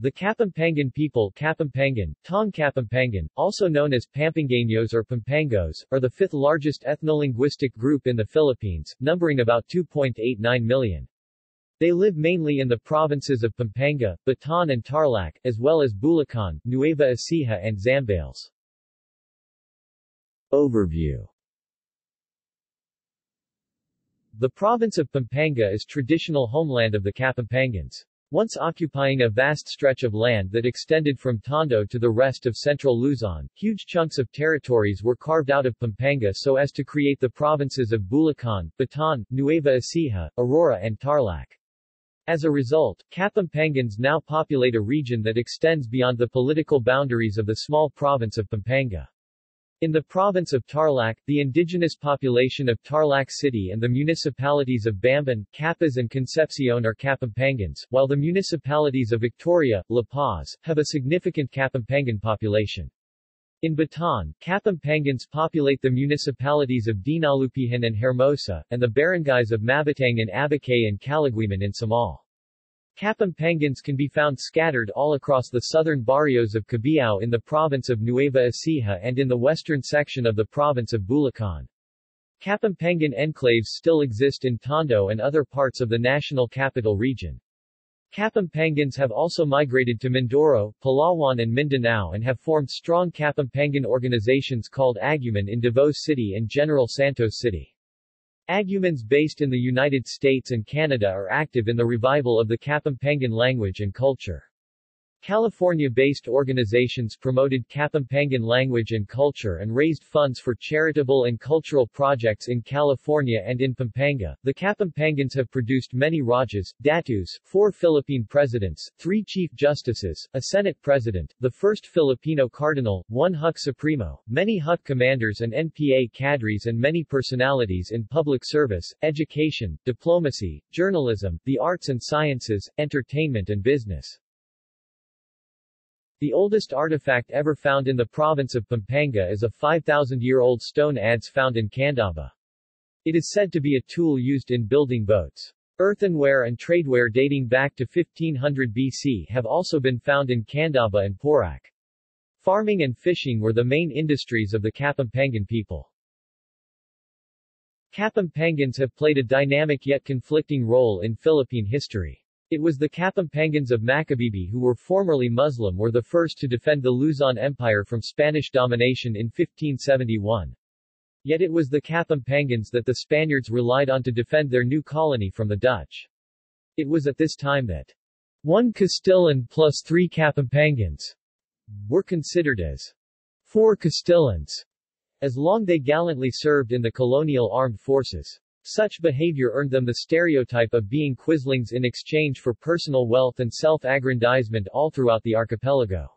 The Kapampangan people Kapampangan, Tong Kapampangan, also known as Pampanganos or Pampangos, are the fifth largest ethnolinguistic group in the Philippines, numbering about 2.89 million. They live mainly in the provinces of Pampanga, Bataan and Tarlac, as well as Bulacan, Nueva Ecija and Zambales. Overview. The province of Pampanga is traditional homeland of the Kapampangans. Once occupying a vast stretch of land that extended from Tondo to the rest of central Luzon, huge chunks of territories were carved out of Pampanga so as to create the provinces of Bulacan, Bataan, Nueva Ecija, Aurora and Tarlac. As a result, Kapampangans now populate a region that extends beyond the political boundaries of the small province of Pampanga. In the province of Tarlac, the indigenous population of Tarlac City and the municipalities of Bamban, Capas and Concepcion are Kapampangans, while the municipalities of Victoria, La Paz, have a significant Kapampangan population. In Bataan, Kapampangans populate the municipalities of Dinalupihan and Hermosa, and the barangays of Mabitang and Abacay and Calaguiman in Samal. Kapampangans can be found scattered all across the southern barrios of Cabiao in the province of Nueva Ecija and in the western section of the province of Bulacan. Kapampangan enclaves still exist in Tondo and other parts of the national capital region. Kapampangans have also migrated to Mindoro, Palawan and Mindanao and have formed strong Kapampangan organizations called Aguman in Davao City and General Santos City. Agumans based in the United States and Canada are active in the revival of the Kapampangan language and culture. California-based organizations promoted Kapampangan language and culture and raised funds for charitable and cultural projects in California and in Pampanga. The Kapampangans have produced many Rajas, Datus, 4 Philippine presidents, 3 chief justices, a Senate president, the first Filipino cardinal, 1 Huk Supremo, many Huk commanders and NPA cadres and many personalities in public service, education, diplomacy, journalism, the arts and sciences, entertainment and business. The oldest artifact ever found in the province of Pampanga is a 5,000-year-old stone adze found in Candaba. It is said to be a tool used in building boats. Earthenware and tradeware dating back to 1500 BC have also been found in Candaba and Porac. Farming and fishing were the main industries of the Kapampangan people. Kapampangans have played a dynamic yet conflicting role in Philippine history. It was the Kapampangans of Macabebe who were formerly Muslim were the first to defend the Luzon Empire from Spanish domination in 1571. Yet it was the Kapampangans that the Spaniards relied on to defend their new colony from the Dutch. It was at this time that 1 Castillan plus 3 Kapampangans were considered as 4 Castillans, as long they gallantly served in the colonial armed forces. Such behavior earned them the stereotype of being quislings in exchange for personal wealth and self-aggrandizement all throughout the archipelago.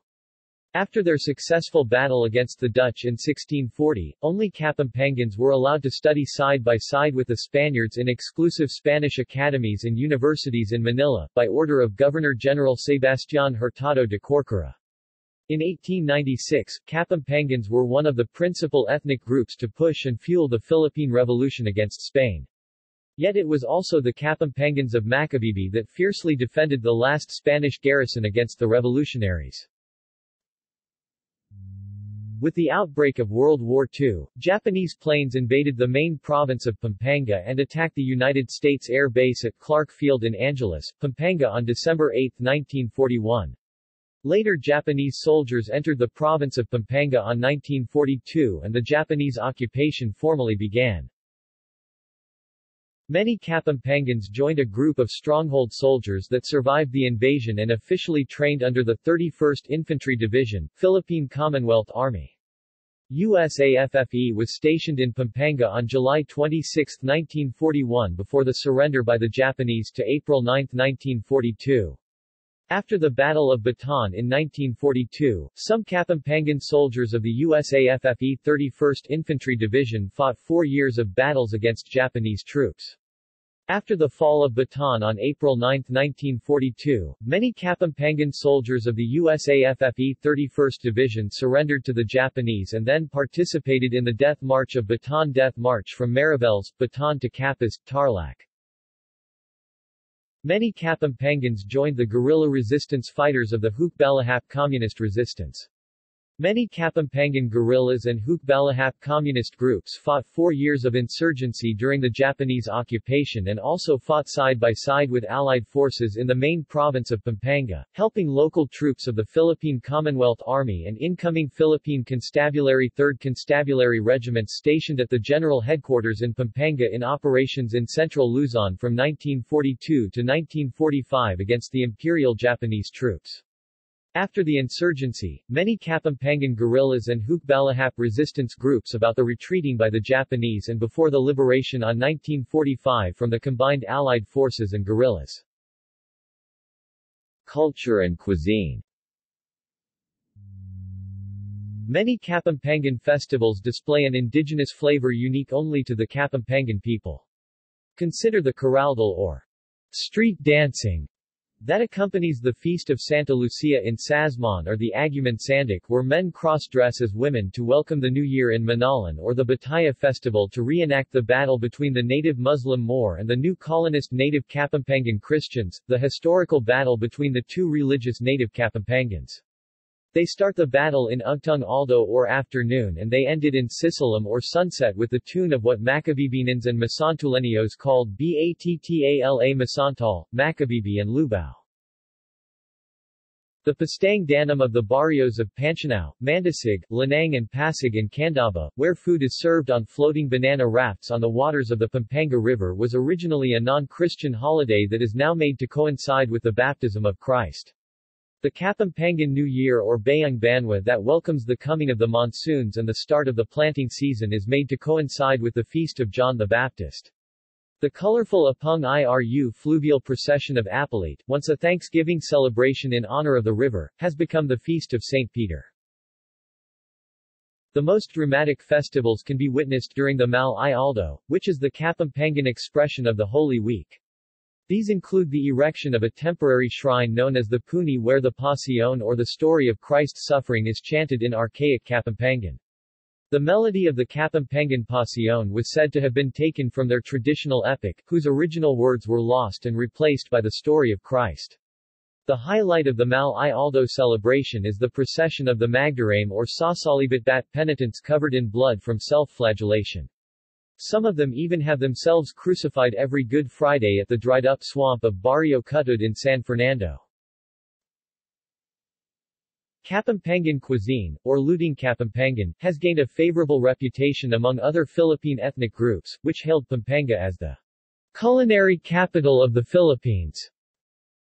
After their successful battle against the Dutch in 1640, only Kapampangans were allowed to study side by side with the Spaniards in exclusive Spanish academies and universities in Manila, by order of Governor-General Sebastián Hurtado de Corcuera. In 1896, Kapampangans were one of the principal ethnic groups to push and fuel the Philippine Revolution against Spain. Yet it was also the Kapampangans of Macabebe that fiercely defended the last Spanish garrison against the revolutionaries. With the outbreak of World War II, Japanese planes invaded the main province of Pampanga and attacked the United States Air Base at Clark Field in Angeles, Pampanga on December 8, 1941. Later Japanese soldiers entered the province of Pampanga on 1942 and the Japanese occupation formally began. Many Kapampangans joined a group of stronghold soldiers that survived the invasion and officially trained under the 31st Infantry Division, Philippine Commonwealth Army. USAFFE was stationed in Pampanga on July 26, 1941 before the surrender by the Japanese to April 9, 1942. After the Battle of Bataan in 1942, some Kapampangan soldiers of the USAFFE 31st Infantry Division fought 4 years of battles against Japanese troops. After the fall of Bataan on April 9, 1942, many Kapampangan soldiers of the USAFFE 31st Division surrendered to the Japanese and then participated in the Death March of Bataan Death March from Mariveles, Bataan to Capas, Tarlac. Many Kapampangans joined the guerrilla resistance fighters of the Hukbalahap communist resistance. Many Kapampangan guerrillas and Hukbalahap communist groups fought 4 years of insurgency during the Japanese occupation and also fought side by side with Allied forces in the main province of Pampanga, helping local troops of the Philippine Commonwealth Army and incoming Philippine Constabulary 3rd Constabulary Regiment stationed at the General Headquarters in Pampanga in operations in central Luzon from 1942 to 1945 against the Imperial Japanese troops. After the insurgency, many Kapampangan guerrillas and Hukbalahap resistance groups about the retreating by the Japanese and before the liberation on 1945 from the combined Allied forces and guerrillas. Culture and cuisine. Many Kapampangan festivals display an indigenous flavor unique only to the Kapampangan people. Consider the corraldal or street dancing that accompanies the Feast of Santa Lucia in Sasmuan or the Aguman Sandik where men cross-dress as women to welcome the new year in Manalan, or the Bataya festival to reenact the battle between the native Muslim Moor and the new colonist native Kapampangan Christians, the historical battle between the two religious native Kapampangans. They start the battle in Ugtung Aldo or afternoon and they ended in Sisalam or sunset with the tune of what Macabibinans and Masantuleños called Battala Masantal, Macabibi and Lubao. The Pastang Danam of the barrios of Panchanao, Mandasig, Lanang and Pasig and Candaba, where food is served on floating banana rafts on the waters of the Pampanga River, was originally a non-Christian holiday that is now made to coincide with the baptism of Christ. The Kapampangan New Year or Bayang Banwa that welcomes the coming of the monsoons and the start of the planting season is made to coincide with the feast of John the Baptist. The colorful Apung Iru fluvial procession of Apalite, once a Thanksgiving celebration in honor of the river, has become the feast of St. Peter. The most dramatic festivals can be witnessed during the Mal-I-Aldo, which is the Kapampangan expression of the Holy Week. These include the erection of a temporary shrine known as the Puni where the Passion or the story of Christ's suffering is chanted in archaic Kapampangan. The melody of the Kapampangan Passion was said to have been taken from their traditional epic, whose original words were lost and replaced by the story of Christ. The highlight of the Mal-I-Aldo celebration is the procession of the Magdarame or Sasalibatbat penitents covered in blood from self-flagellation. Some of them even have themselves crucified every Good Friday at the dried-up swamp of Barrio Cutud in San Fernando. Kapampangan cuisine, or Luding Kapampangan, has gained a favorable reputation among other Philippine ethnic groups, which hailed Pampanga as the culinary capital of the Philippines.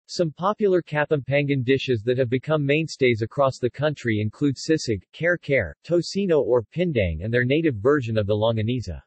Some popular Kapampangan dishes that have become mainstays across the country include sisig, kare-kare, tocino or pindang and their native version of the longaniza.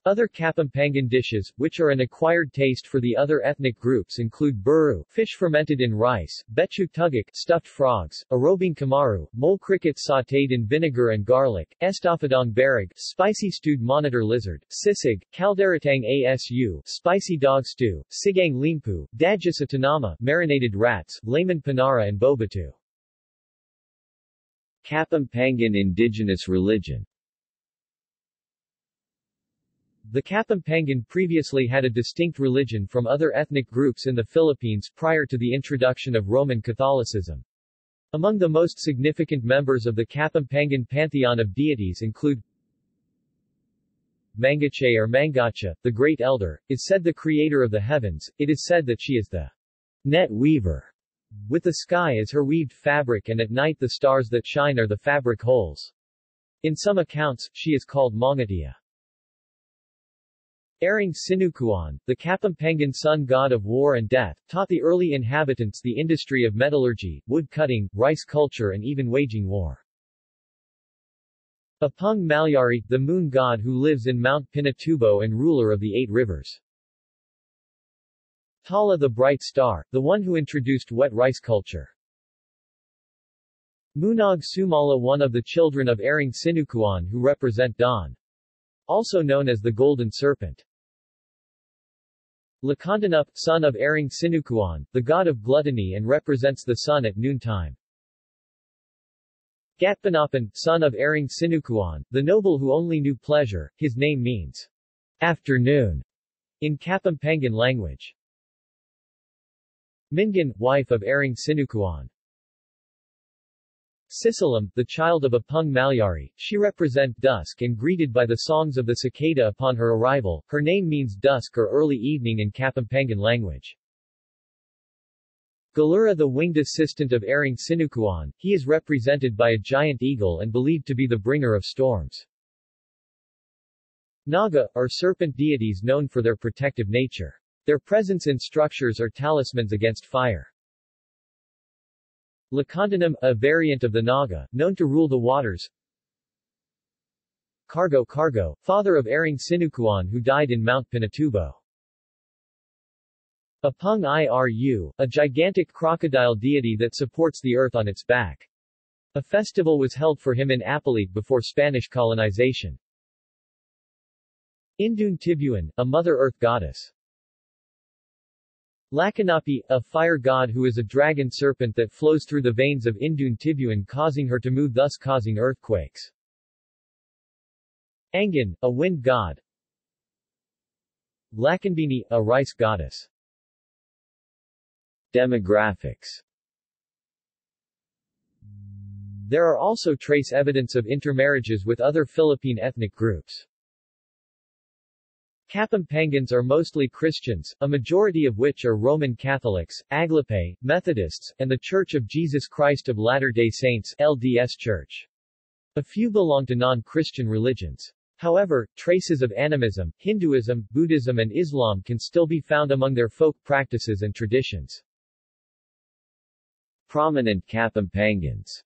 Other Kapampangan dishes, which are an acquired taste for the other ethnic groups include buru, fish fermented in rice, betchu tugak, stuffed frogs, arobing kamaru, mole cricket sautéed in vinegar and garlic, estofadong barag, spicy stewed monitor lizard, sisig, kalderatang asu, spicy dog stew, sigang limpu, dadya sa tanama, marinated rats, layman panara and bobatu. Kapampangan indigenous religion. The Kapampangan previously had a distinct religion from other ethnic groups in the Philippines prior to the introduction of Roman Catholicism. Among the most significant members of the Kapampangan pantheon of deities include Mangache or Mangacha, the Great Elder, is said the creator of the heavens. It is said that she is the net weaver, with the sky as her weaved fabric and at night the stars that shine are the fabric holes. In some accounts, she is called Mangatia. Aring Sinukuan, the Kapampangan sun god of war and death, taught the early inhabitants the industry of metallurgy, wood cutting, rice culture and even waging war. Apung Malyari, the moon god who lives in Mount Pinatubo and ruler of the 8 rivers. Tala the bright star, the one who introduced wet rice culture. Munog Sumala, one of the children of Aring Sinukuan who represent dawn. Also known as the golden serpent. Lakandanup, son of Aring Sinukuan, the god of gluttony and represents the sun at noontime. Gatpanapan, son of Aring Sinukuan, the noble who only knew pleasure, his name means afternoon. in Kapampangan language. Mingan, wife of Aring Sinukuan. Sisalam, the child of Apung Malyari, she represent dusk and greeted by the songs of the cicada upon her arrival. Her name means dusk or early evening in Kapampangan language. Galura, the winged assistant of Aring Sinukuan, he is represented by a giant eagle and believed to be the bringer of storms. Naga, are serpent deities known for their protective nature. Their presence in structures are talismans against fire. Lakandanam, a variant of the Naga, known to rule the waters. Cargo, father of Aring Sinukuan who died in Mount Pinatubo. Apung Iru, a gigantic crocodile deity that supports the earth on its back. A festival was held for him in Apalit before Spanish colonization. Indun Tibuan, a Mother Earth goddess. Lakanapi, a fire god who is a dragon serpent that flows through the veins of Indun Tibuan causing her to move, thus causing earthquakes. Angan, a wind god. Lakanbini, a rice goddess. Demographics. There are also trace evidence of intermarriages with other Philippine ethnic groups. Kapampangans are mostly Christians, a majority of which are Roman Catholics, Aglipay, Methodists, and the Church of Jesus Christ of Latter-day Saints (LDS Church). A few belong to non-Christian religions. However, traces of animism, Hinduism, Buddhism and Islam can still be found among their folk practices and traditions. Prominent Kapampangans.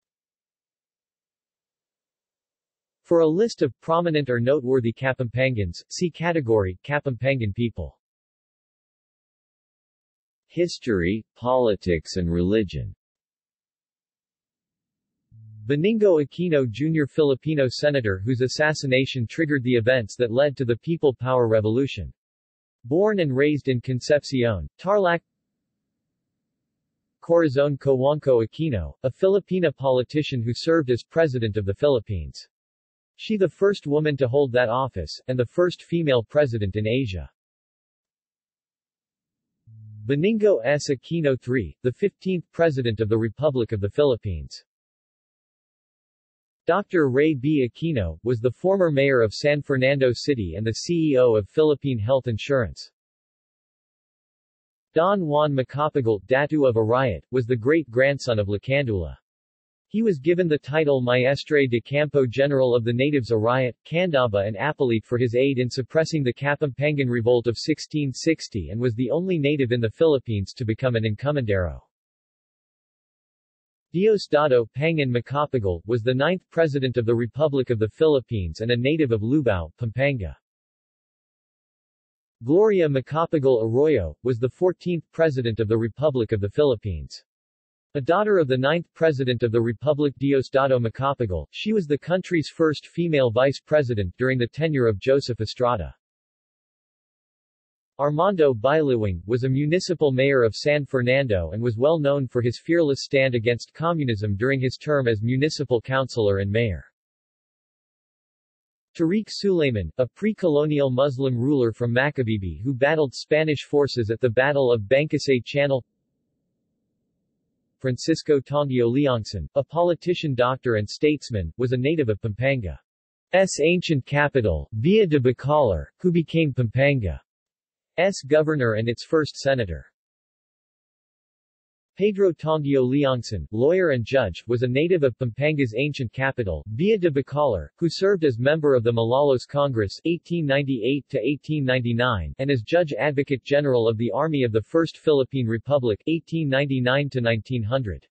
For a list of prominent or noteworthy Kapampangans, see category, Kapampangan people. History, politics and religion. Benigno Aquino Jr. Filipino senator whose assassination triggered the events that led to the People Power Revolution. Born and raised in Concepcion, Tarlac. Corazon Cojuangco Aquino, a Filipina politician who served as President of the Philippines. She the first woman to hold that office, and the first female president in Asia. Benigno S. Aquino III, the 15th President of the Republic of the Philippines. Dr. Ray B. Aquino, was the former mayor of San Fernando City and the CEO of Philippine Health Insurance. Don Juan Macapagal, Datu of Arayat, was the great-grandson of Lacandula. He was given the title Maestre de Campo General of the natives Arayat, Candaba and Apalit for his aid in suppressing the Kapampangan Revolt of 1660 and was the only native in the Philippines to become an encomendero. Diosdado Pangan Macapagal, was the 9th President of the Republic of the Philippines and a native of Lubao, Pampanga. Gloria Macapagal Arroyo, was the 14th President of the Republic of the Philippines. A daughter of the 9th President of the Republic Diosdado Macapagal, she was the country's first female vice president during the tenure of Joseph Estrada. Armando Bailiwing, was a municipal mayor of San Fernando and was well known for his fearless stand against communism during his term as municipal councilor and mayor. Tariq Sulayman, a pre-colonial Muslim ruler from Macabebe who battled Spanish forces at the Battle of Bangkusay Channel. Francisco Tongio Leongson, a politician, doctor and statesman, was a native of Pampanga's ancient capital, Villa de Bacolor, who became Pampanga's governor and its first senator. Pedro Tongio Leongson, lawyer and judge, was a native of Pampanga's ancient capital, Villa de Bacolor, who served as member of the Malolos Congress 1898-1899 and as Judge Advocate General of the Army of the First Philippine Republic 1899-1900.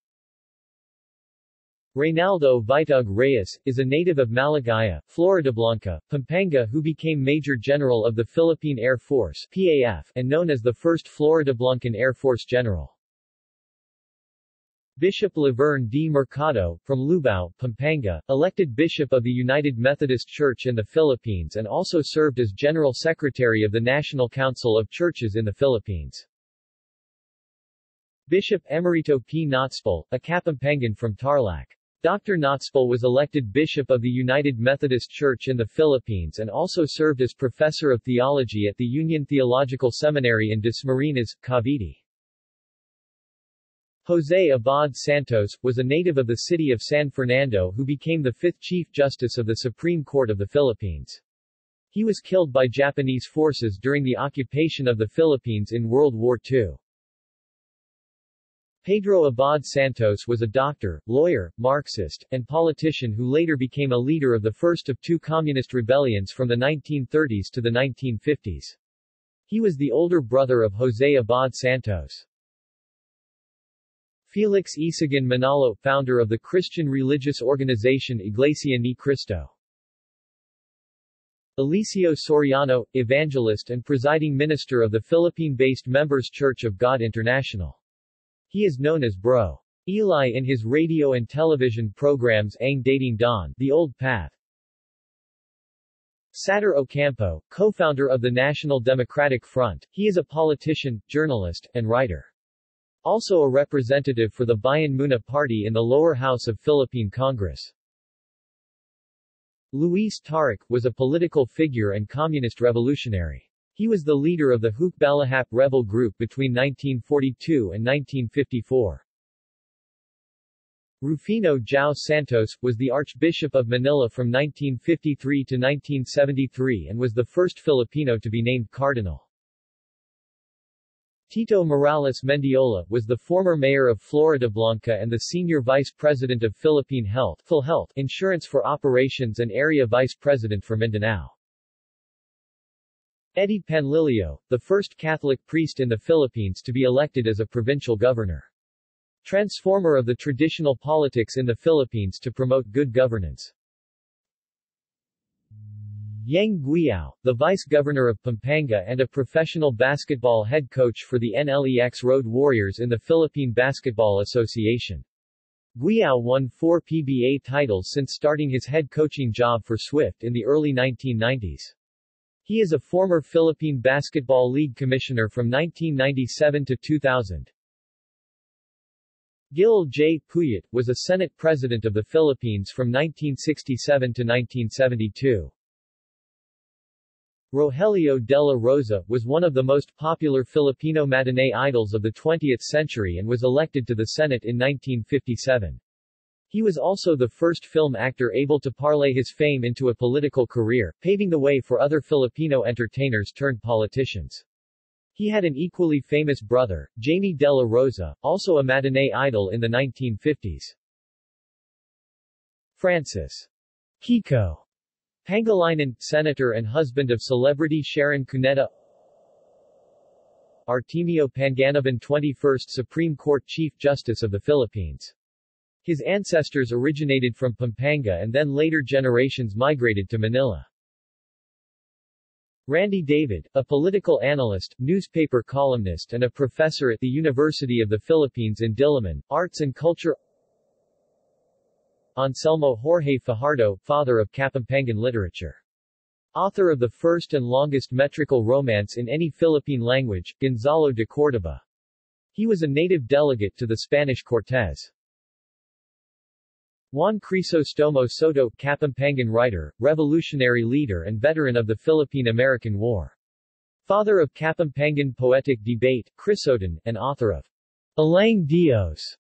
Reynaldo Vitug Reyes, is a native of Malagaya, Floridablanca, Pampanga who became Major General of the Philippine Air Force PAF and known as the first Floridablancan Air Force General. Bishop Laverne D. Mercado, from Lubao, Pampanga, elected Bishop of the United Methodist Church in the Philippines and also served as General Secretary of the National Council of Churches in the Philippines. Bishop Emerito P. Notspal, a Kapampangan from Tarlac. Dr. Knoxville was elected Bishop of the United Methodist Church in the Philippines and also served as Professor of Theology at the Union Theological Seminary in Dasmariñas, Cavite. José Abad Santos, was a native of the city of San Fernando who became the fifth Chief Justice of the Supreme Court of the Philippines. He was killed by Japanese forces during the occupation of the Philippines in World War II. Pedro Abad Santos was a doctor, lawyer, Marxist, and politician who later became a leader of the first of two communist rebellions from the 1930s to the 1950s. He was the older brother of José Abad Santos. Felix Isagan Manalo, founder of the Christian religious organization Iglesia ni Cristo. Eliseo Soriano, evangelist and presiding minister of the Philippine-based Members Church of God International. He is known as Bro. Eli in his radio and television programs Ang Dating Dawn, The Old Path. Sator Ocampo, co-founder of the National Democratic Front, he is a politician, journalist, and writer. Also a representative for the Bayan Muna Party in the lower house of Philippine Congress. Luis Taruc, was a political figure and communist revolutionary. He was the leader of the Hukbalahap rebel group between 1942 and 1954. Rufino João Santos, was the Archbishop of Manila from 1953 to 1973 and was the first Filipino to be named cardinal. Tito Morales Mendiola, was the former mayor of Floridablanca and the senior vice president of Philippine Health PhilHealth Insurance for Operations and area vice president for Mindanao. Eddie Panlilio, the first Catholic priest in the Philippines to be elected as a provincial governor. Transformer of the traditional politics in the Philippines to promote good governance. Yang Guiao, the vice-governor of Pampanga and a professional basketball head coach for the NLEX Road Warriors in the Philippine Basketball Association. Guiao won 4 PBA titles since starting his head coaching job for Swift in the early 1990s. He is a former Philippine Basketball League commissioner from 1997 to 2000. Gil J. Puyat, was a Senate President of the Philippines from 1967 to 1972. Rogelio de la Rosa, was one of the most popular Filipino matinee idols of the 20th century and was elected to the Senate in 1957. He was also the first film actor able to parlay his fame into a political career, paving the way for other Filipino entertainers turned politicians. He had an equally famous brother, Jamie de la Rosa, also a matinee idol in the 1950s. Francis Kiko Pangilinan, senator and husband of celebrity Sharon Cuneta. Artemio Panganiban, 21st Supreme Court Chief Justice of the Philippines. His ancestors originated from Pampanga and then later generations migrated to Manila. Randy David, a political analyst, newspaper columnist and a professor at the University of the Philippines in Diliman, Arts and Culture. Anselmo Jorge Fajardo, father of Kapampangan literature. Author of the first and longest metrical romance in any Philippine language, Gonzalo de Córdoba. He was a native delegate to the Spanish Cortes. Juan Crisostomo Soto, Kapampangan writer, revolutionary leader and veteran of the Philippine-American War. Father of Kapampangan poetic debate, Crisoton, and author of Alang Dios,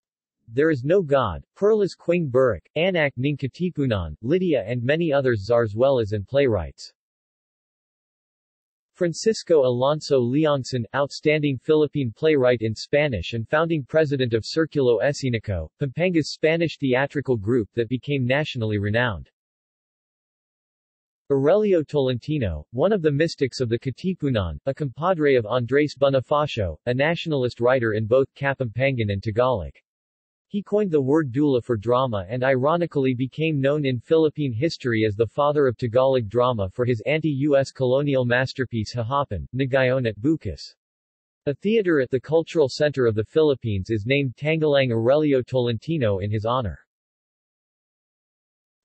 There Is No God, Perlas Quing Burek, Anak ng Katipunan, Lydia and many others zarzuelas and playwrights. Francisco Alonso Leongson, outstanding Philippine playwright in Spanish and founding president of Circulo Escenico, Pampanga's Spanish theatrical group that became nationally renowned. Aurelio Tolentino, one of the mystics of the Katipunan, a compadre of Andres Bonifacio, a nationalist writer in both Kapampangan and Tagalog. He coined the word dula for drama and ironically became known in Philippine history as the father of Tagalog drama for his anti-U.S. colonial masterpiece Hahapon, Nagayon at Bukas. A theater at the Cultural Center of the Philippines is named Tanghalang Aurelio Tolentino in his honor.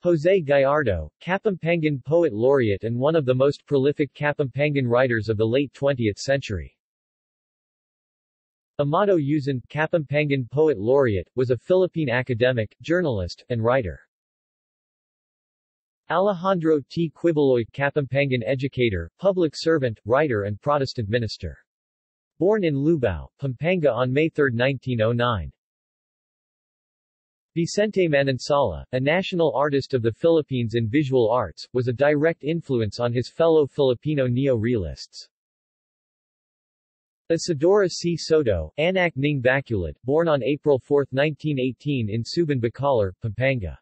Jose Gallardo, Kapampangan poet laureate and one of the most prolific Kapampangan writers of the late 20th century. Amado Yuzan, Kapampangan Poet Laureate, was a Philippine academic, journalist, and writer. Alejandro T. Quiboloy, Kapampangan educator, public servant, writer and Protestant minister. Born in Lubao, Pampanga on May 3, 1909. Vicente Manansala, a national artist of the Philippines in visual arts, was a direct influence on his fellow Filipino neo-realists. Isidora C. Soto, Anak ng Bacolod, born on April 4, 1918 in Suban, Bacolor, Pampanga.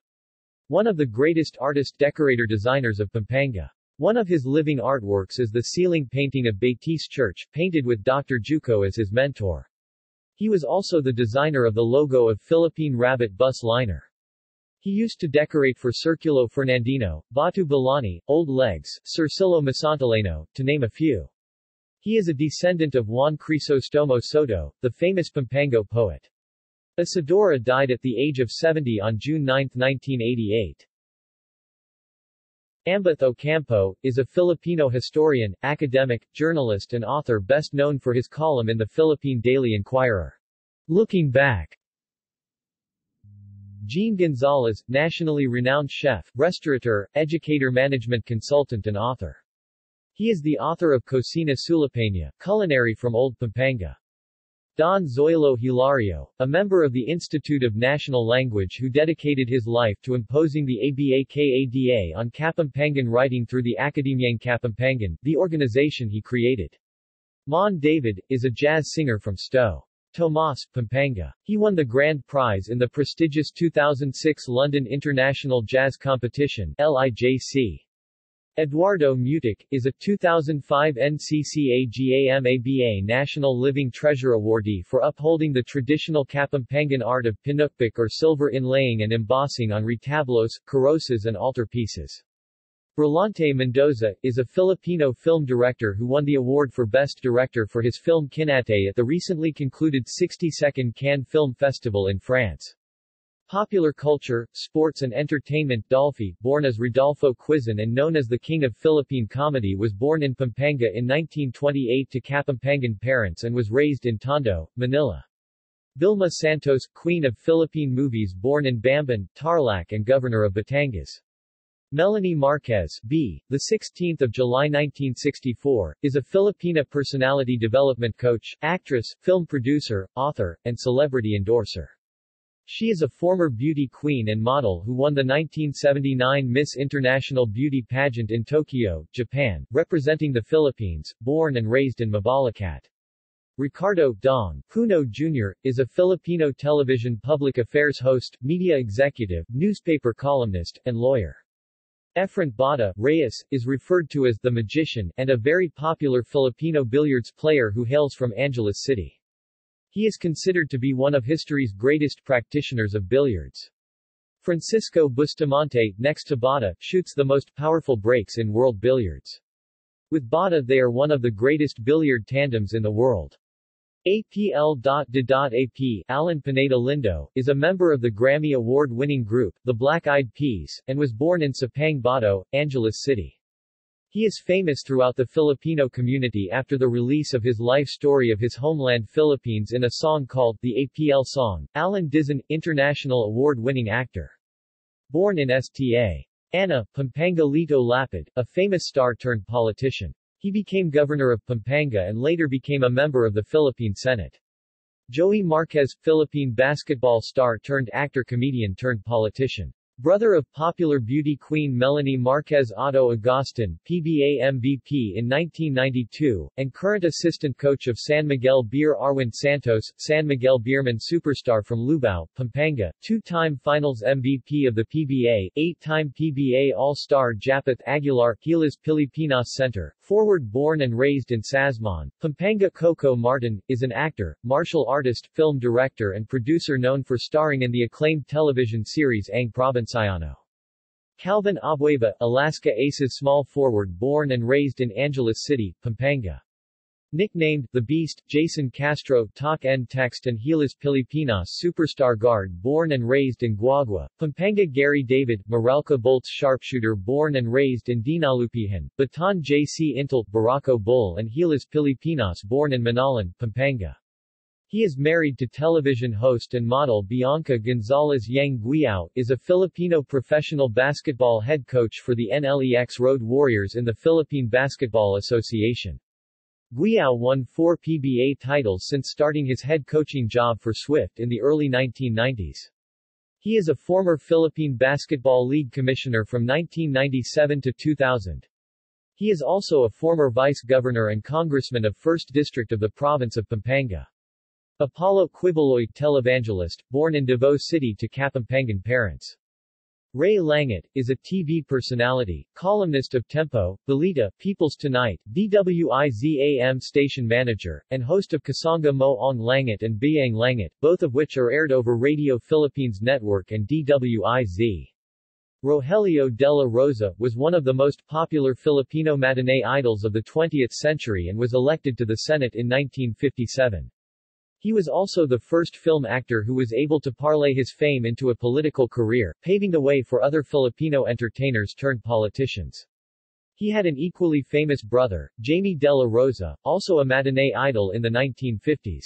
One of the greatest artist-decorator-designers of Pampanga. One of his living artworks is the ceiling painting of Betis Church, painted with Dr. Juco as his mentor. He was also the designer of the logo of Philippine Rabbit bus liner. He used to decorate for Circulo Fernandino, Batu Balani, Old Legs, Circilo Masantoleno, to name a few. He is a descendant of Juan Crisostomo Soto, the famous Pampango poet. Isidora died at the age of 70 on June 9, 1988. Ambeth Ocampo, is a Filipino historian, academic, journalist and author best known for his column in the Philippine Daily Inquirer. Looking Back. Jean Gonzalez, nationally renowned chef, restaurateur, educator management consultant and author. He is the author of Cocina Sulapena, Culinary from Old Pampanga. Don Zoilo Hilario, a member of the Institute of National Language who dedicated his life to imposing the ABAKADA on Kapampangan writing through the Akademyang Kapampangan, the organization he created. Mon David, is a jazz singer from Sto. Tomas, Pampanga. He won the grand prize in the prestigious 2006 London International Jazz Competition, LIJC. Eduardo Mutic, is a 2005 NCCAGAMABA National Living Treasure awardee for upholding the traditional Kapampangan art of pinukbik or silver inlaying and embossing on retablos, carrozas and altarpieces. Brillante Mendoza, is a Filipino film director who won the award for Best Director for his film Kinate at the recently concluded 62nd Cannes Film Festival in France. Popular culture, sports and entertainment. Dolphy, born as Rodolfo Quizon and known as the King of Philippine Comedy, was born in Pampanga in 1928 to Kapampangan parents and was raised in Tondo, Manila. Vilma Santos, Queen of Philippine Movies, born in Bamban, Tarlac and Governor of Batangas. Melanie Marquez, b. 16 July 1964, is a Filipina personality development coach, actress, film producer, author, and celebrity endorser. She is a former beauty queen and model who won the 1979 Miss International Beauty Pageant in Tokyo, Japan, representing the Philippines, born and raised in Mabalacat. Ricardo Dong Puno Jr., is a Filipino television public affairs host, media executive, newspaper columnist, and lawyer. Efren Bata Reyes, is referred to as the Magician, and a very popular Filipino billiards player who hails from Angeles City. He is considered to be one of history's greatest practitioners of billiards. Francisco Bustamante, next to Bata, shoots the most powerful breaks in world billiards. With Bata they are one of the greatest billiard tandems in the world. APL.de.AP Alan Pineda Lindo, is a member of the Grammy Award-winning group, the Black Eyed Peas, and was born in Sapang Bato, Angeles City. He is famous throughout the Filipino community after the release of his life story of his homeland Philippines in a song called The APL Song. Alan Dizon, international award-winning actor. Born in Sta. Ana, Pampanga Lito Lapid, a famous star-turned-politician. He became governor of Pampanga and later became a member of the Philippine Senate. Joey Marquez, Philippine basketball star-turned-actor-comedian-turned-politician. Brother of popular beauty queen Melanie Marquez Otto Agustin, PBA MVP in 1992, and current assistant coach of San Miguel Beer Arwin Santos, San Miguel Beerman superstar from Lubao, Pampanga, two-time finals MVP of the PBA, eight-time PBA All-Star Japeth Aguilar, Gilas Pilipinas Center, forward born and raised in Sasmuan, Pampanga. Coco Martin, is an actor, martial artist, film director and producer known for starring in the acclaimed television series Ang Provinciano. Calvin Abueva, Alaska Aces small forward born and raised in Angeles City, Pampanga. Nicknamed The Beast, Jason Castro, Talk N Text and Gilas Pilipinas superstar guard born and raised in Guagua, Pampanga. Gary David, Meralco Bolts sharpshooter born and raised in Dinalupihan, Baton J.C. Intel, Barako Bull and Gilas Pilipinas born in Manalan, Pampanga. He is married to television host and model Bianca Gonzalez. Yang Guiao is a Filipino professional basketball head coach for the NLEX Road Warriors in the Philippine Basketball Association. Guiao won 4 PBA titles since starting his head coaching job for Swift in the early 1990s. He is a former Philippine Basketball League commissioner from 1997 to 2000. He is also a former vice-governor and congressman of 1st District of the province of Pampanga. Apollo Quiboloy, televangelist, born in Davao City to Kapampangan parents. Ray Langit is a TV personality, columnist of Tempo, Balita, People's Tonight, DWIZAM station manager, and host of Kasanga Mo Ang Langit and Biang Langit, both of which are aired over Radio Philippines Network and DWIZ. Rogelio de la Rosa was one of the most popular Filipino matinee idols of the 20th century and was elected to the Senate in 1957. He was also the first film actor who was able to parlay his fame into a political career, paving the way for other Filipino entertainers turned politicians. He had an equally famous brother, Jamie de la Rosa, also a matinee idol in the 1950s.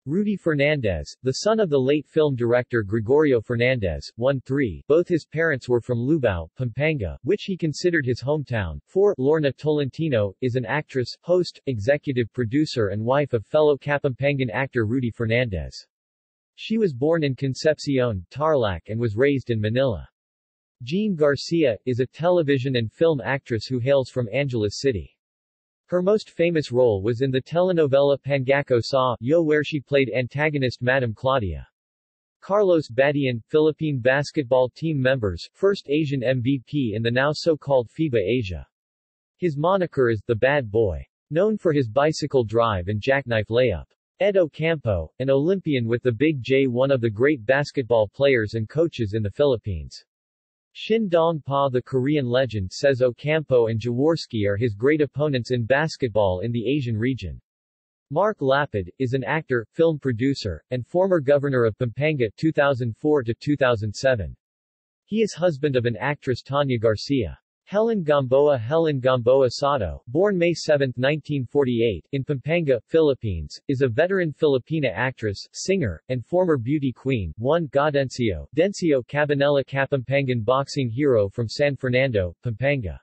Rudy Fernandez, the son of the late film director Gregorio Fernandez, 1-3. Both his parents were from Lubao, Pampanga, which he considered his hometown. 4. Lorna Tolentino is an actress, host, executive producer and wife of fellow Kapampangan actor Rudy Fernandez. She was born in Concepcion, Tarlac and was raised in Manila. Jean Garcia is a television and film actress who hails from Angeles City. Her most famous role was in the telenovela Pangako sa Yo, where she played antagonist Madam Claudia. Carlos Badian, Philippine basketball team members, first Asian MVP in the now so-called FIBA Asia. His moniker is the Bad Boy. Known for his bicycle drive and jackknife layup. Ed Ocampo, an Olympian with the Big J, one of the great basketball players and coaches in the Philippines. Shin Dong-pa, the Korean legend, says Ocampo and Jaworski are his great opponents in basketball in the Asian region. Mark Lapid is an actor, film producer, and former governor of Pampanga 2004 to 2007. He is husband of an actress Tanya Garcia. Helen Gamboa Sato, born May 7, 1948, in Pampanga, Philippines, is a veteran Filipina actress, singer, and former beauty queen. 1. Gaudencio Cabanela, Kapampangan boxing hero from San Fernando, Pampanga.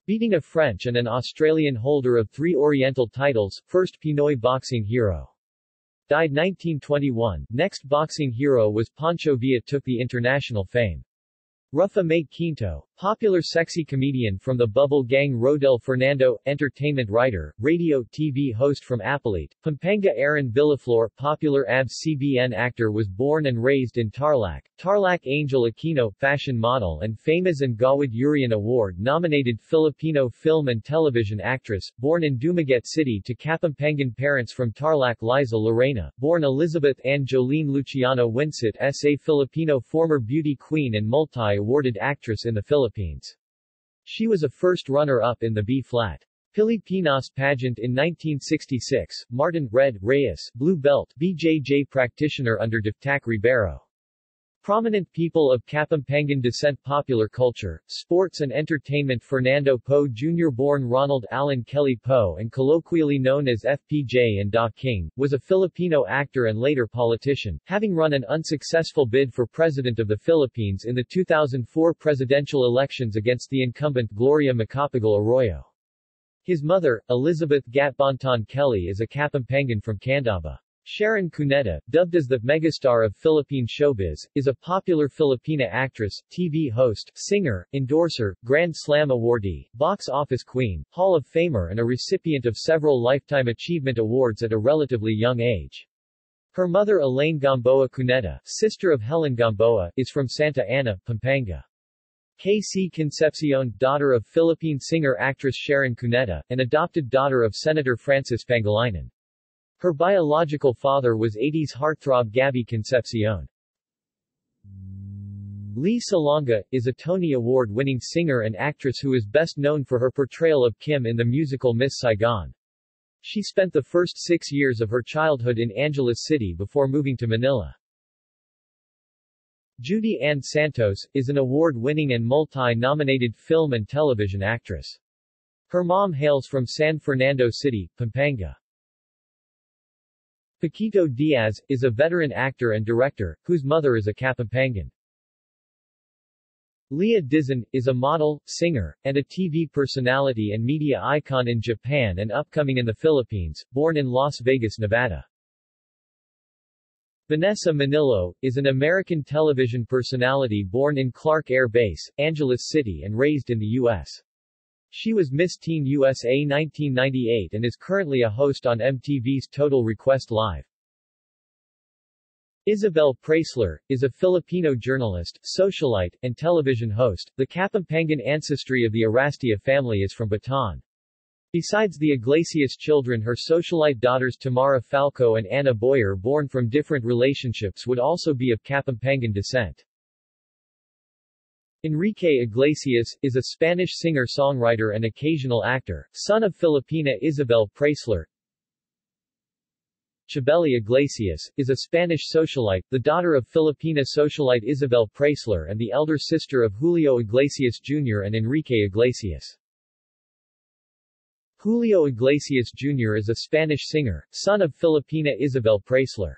Beating a French and an Australian holder of 3 Oriental titles, first Pinoy boxing hero. Died 1921. Next boxing hero was Pancho Villa, took the international fame. Rufa May Quinto, popular sexy comedian from the Bubble Gang. Rodel Fernando, entertainment writer, radio, TV host from Apalit, Pampanga. Aaron Villaflor, popular ABS-CBN actor, was born and raised in Tarlac. Tarlac. Angel Aquino, fashion model and famous and Gawad Urian Award-nominated Filipino film and television actress, born in Dumaguete City to Kapampangan parents from Tarlac. Liza Lorena, born Elizabeth Ann Jolene Luciano Winsett, S.A. Filipino former beauty queen and multi-awarded actress in the Philippines. She was a first runner-up in the B-flat Pilipinas pageant in 1966. Martin Red Reyes, blue belt BJJ practitioner under Diftac Ribeiro. Prominent people of Kapampangan descent. Popular culture, sports and entertainment. Fernando Poe Jr., born Ronald Allen Kelly Poe and colloquially known as FPJ and Da King, was a Filipino actor and later politician, having run an unsuccessful bid for President of the Philippines in the 2004 presidential elections against the incumbent Gloria Macapagal Arroyo. His mother, Elizabeth Gatbanton Kelly, is a Kapampangan from Candaba. Sharon Cuneta, dubbed as the megastar of Philippine showbiz, is a popular Filipina actress, TV host, singer, endorser, Grand Slam awardee, box office queen, Hall of Famer and a recipient of several Lifetime Achievement Awards at a relatively young age. Her mother, Elaine Gamboa Cuneta, sister of Helen Gamboa, is from Santa Ana, Pampanga. K.C. Concepcion, daughter of Philippine singer-actress Sharon Cuneta, and adopted daughter of Senator Francis Pangilinan. Her biological father was 80s heartthrob Gabby Concepcion. Lee Salonga is a Tony Award-winning singer and actress who is best known for her portrayal of Kim in the musical Miss Saigon. She spent the first 6 years of her childhood in Angeles City before moving to Manila. Judy Ann Santos is an award-winning and multi-nominated film and television actress. Her mom hails from San Fernando City, Pampanga. Paquito Diaz, is a veteran actor and director, whose mother is a Kapampangan. Leah Dizon, is a model, singer, and a TV personality and media icon in Japan and upcoming in the Philippines, born in Las Vegas, Nevada. Vanessa Manillo, is an American television personality born in Clark Air Base, Angeles City and raised in the U.S. She was Miss Teen USA 1998 and is currently a host on MTV's Total Request Live. Isabel Preisler, is a Filipino journalist, socialite, and television host. The Kapampangan ancestry of the Arastia family is from Bataan. Besides the Iglesias children, her socialite daughters Tamara Falco and Ana Boyer, born from different relationships, would also be of Kapampangan descent. Enrique Iglesias, is a Spanish singer-songwriter and occasional actor, son of Filipina Isabel Preisler. Chabeli Iglesias, is a Spanish socialite, the daughter of Filipina socialite Isabel Preisler and the elder sister of Julio Iglesias Jr. and Enrique Iglesias. Julio Iglesias Jr. is a Spanish singer, son of Filipina Isabel Preisler.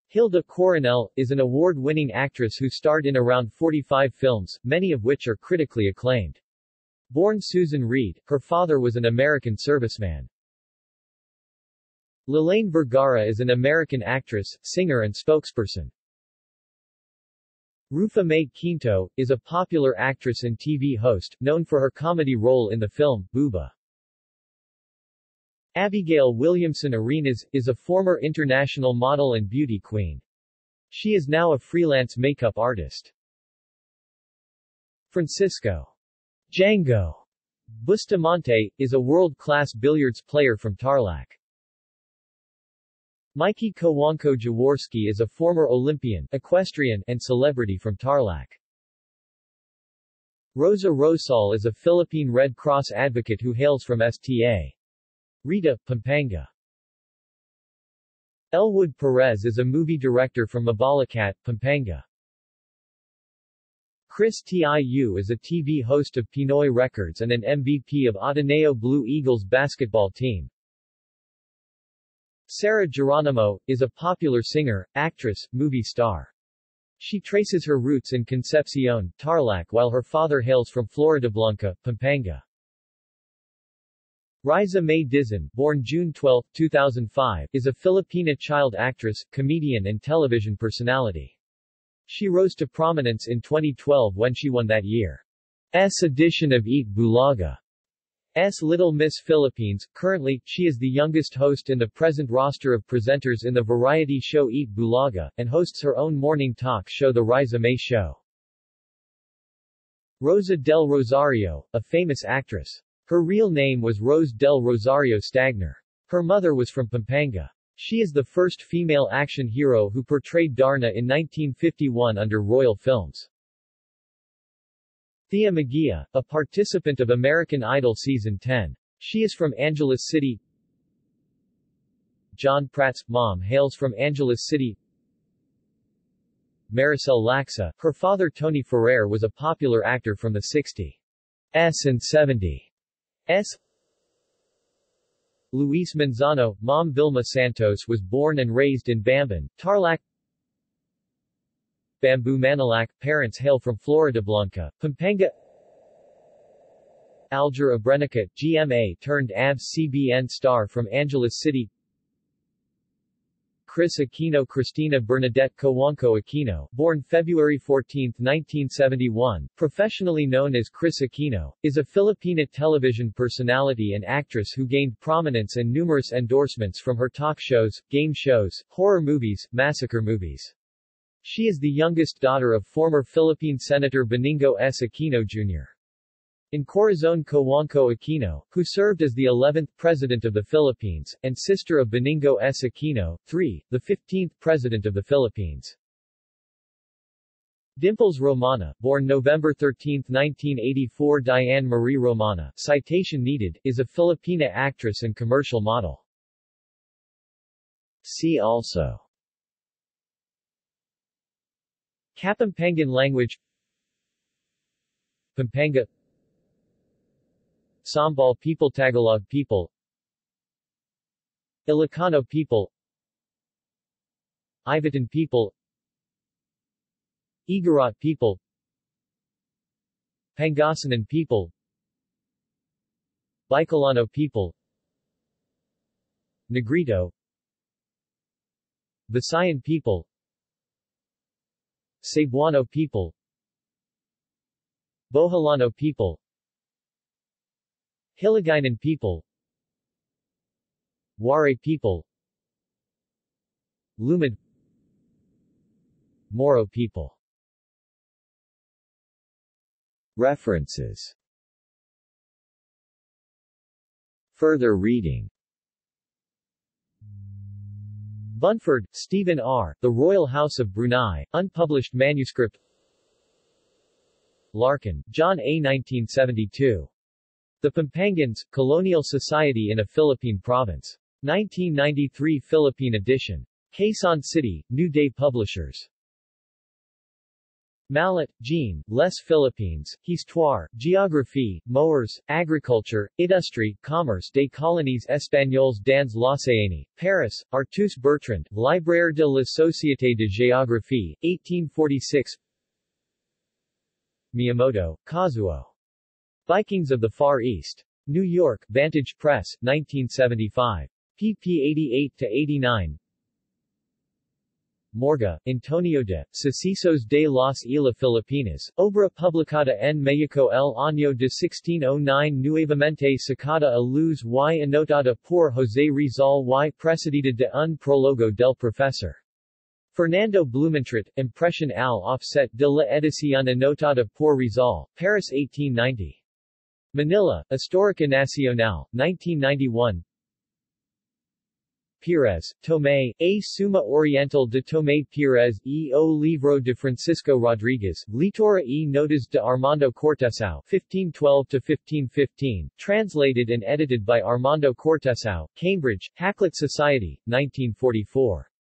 Hilda Coronel, is an award-winning actress who starred in around 45 films, many of which are critically acclaimed. Born Susan Reed, her father was an American serviceman. Lelaine Vergara is an American actress, singer and spokesperson. Rufa May Quinto, is a popular actress and TV host, known for her comedy role in the film, Buba. Abigail Williamson Arenas, is a former international model and beauty queen. She is now a freelance makeup artist. Francisco Django Bustamante, is a world-class billiards player from Tarlac. Mikey Cojuangco Jaworski is a former Olympian, equestrian, and celebrity from Tarlac. Rosa Rosal is a Philippine Red Cross advocate who hails from Sta. Rita, Pampanga. Elwood Perez is a movie director from Mabalacat, Pampanga. Chris Tiu is a TV host of Pinoy Records and an MVP of Ateneo Blue Eagles basketball team. Sarah Geronimo, is a popular singer, actress, movie star. She traces her roots in Concepcion, Tarlac while her father hails from Floridablanca, Pampanga. Riza May Dizon, born June 12, 2005, is a Filipina child actress, comedian and television personality. She rose to prominence in 2012 when she won that year's edition of Eat Bulaga. Little Miss Philippines. Currently, she is the youngest host in the present roster of presenters in the variety show Eat Bulaga, and hosts her own morning talk show The Riza May Show. Rosa del Rosario, a famous actress. Her real name was Rose del Rosario Stagner. Her mother was from Pampanga. She is the first female action hero who portrayed Darna in 1951 under Royal Films. Thea Magia, a participant of American Idol Season 10. She is from Angeles City. John Pratt's mom hails from Angeles City. Maricel Laxa, her father Tony Ferrer was a popular actor from the 60s and 70s. Luis Manzano, mom Vilma Santos was born and raised in Bamban, Tarlac. Bamboo Manalac, parents hail from Floridablanca, Pampanga. Alger Abrenica, GMA turned ABS-CBN star from Angeles City. Chris Aquino Christina Bernadette Cojuangco Aquino, born February 14, 1971, professionally known as Chris Aquino, is a Filipina television personality and actress who gained prominence and numerous endorsements from her talk shows, game shows, horror movies, massacre movies. She is the youngest daughter of former Philippine Senator Benigno S. Aquino Jr. in Corazon Cojuangco Aquino, who served as the 11th President of the Philippines, and sister of Benigno S. Aquino, III, the 15th President of the Philippines. Dimples Romana, born November 13, 1984 Diane Marie Romana, citation needed, is a Filipina actress and commercial model. See also Kapampangan language, Pampanga, Sambal people, Tagalog people, Ilocano people, Ivatan people, Igorot people, Pangasinan people, Bicolano people, Negrito, Visayan people, Cebuano people, Boholano people, Hiligaynon people, Waray people, Lumad, Moro people. References. Further reading. Bunford, Stephen R., The Royal House of Brunei, unpublished manuscript. Larkin, John A. 1972. The Pampangans, Colonial Society in a Philippine Province. 1993 Philippine edition. Quezon City, New Day Publishers. Mallet, Jean, Les Philippines, Histoire, Géographie, Mœurs, Agriculture, Industrie, Commerce des Colonies Espagnoles dans l'Océanie, Paris, Artus Bertrand, Libraire de la Société de Géographie, 1846. Miyamoto, Kazuo. Vikings of the Far East. New York, Vantage Press, 1975. pp. 88-89. Morga, Antonio de, Sucesos de las Islas Filipinas, obra publicada en México el año de 1609 nuevamente sacada a luz y anotada por José Rizal y precedida de un prólogo del profesor Fernando Blumentritt, impression al offset de la edición anotada por Rizal, Paris 1890. Manila, Histórica Nacional, 1991. Pérez, Tomé, A Suma Oriental de Tomé Pérez e o Livro de Francisco Rodriguez, Litora e Notas de Armando Cortesao, 1512-1515, translated and edited by Armando Cortesao, Cambridge, Hakluyt Society, 1944.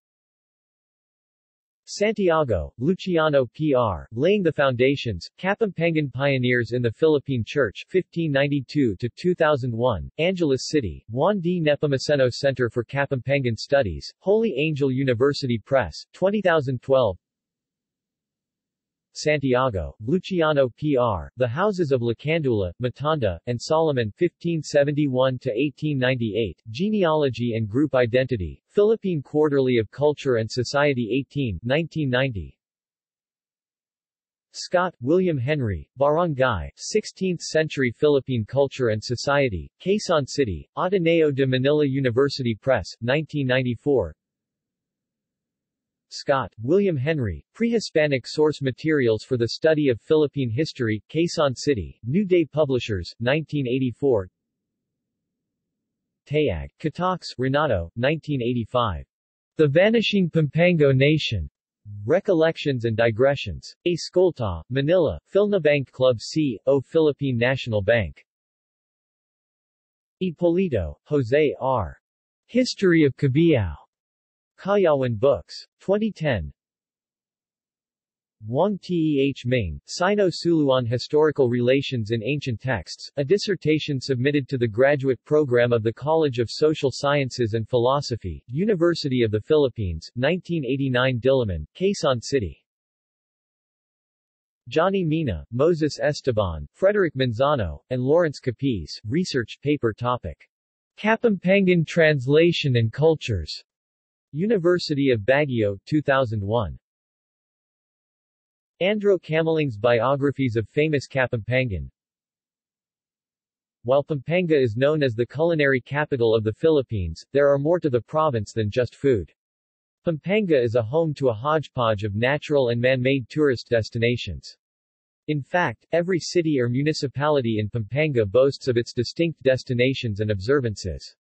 Santiago, Luciano P.R., Laying the Foundations, Kapampangan Pioneers in the Philippine Church, 1592-2001, Angeles City, Juan D. Nepomuceno Center for Kapampangan Studies, Holy Angel University Press, 2012. Santiago, Luciano P.R., The Houses of Lacandula, Matanda, and Solomon, 1571-1898, Genealogy and Group Identity, Philippine Quarterly of Culture and Society 18, 1990. Scott, William Henry, Barangay, 16th-century Philippine Culture and Society, Quezon City, Ateneo de Manila University Press, 1994. Scott, William Henry, Pre-Hispanic Source Materials for the Study of Philippine History, Quezon City, New Day Publishers, 1984. Tayag, Catox, Renato, 1985. The Vanishing Pampango Nation. Recollections and Digressions. A. Scolta, Manila, Philnabank Club C. O. Philippine National Bank. Ippolito, Jose R. History of Cabiao. Kayawan Books. 2010. Wang Teh Ming, Sino-Suluan Historical Relations in Ancient Texts, a dissertation submitted to the graduate program of the College of Social Sciences and Philosophy, University of the Philippines, 1989 Diliman, Quezon City. Johnny Mina, Moses Esteban, Frederick Manzano, and Lawrence Capiz, research paper topic. Kapampangan Translation and Cultures. University of Baguio, 2001. Andrew Cameling's Biographies of Famous Kapampangan. While Pampanga is known as the culinary capital of the Philippines, there are more to the province than just food. Pampanga is a home to a hodgepodge of natural and man-made tourist destinations. In fact, every city or municipality in Pampanga boasts of its distinct destinations and observances.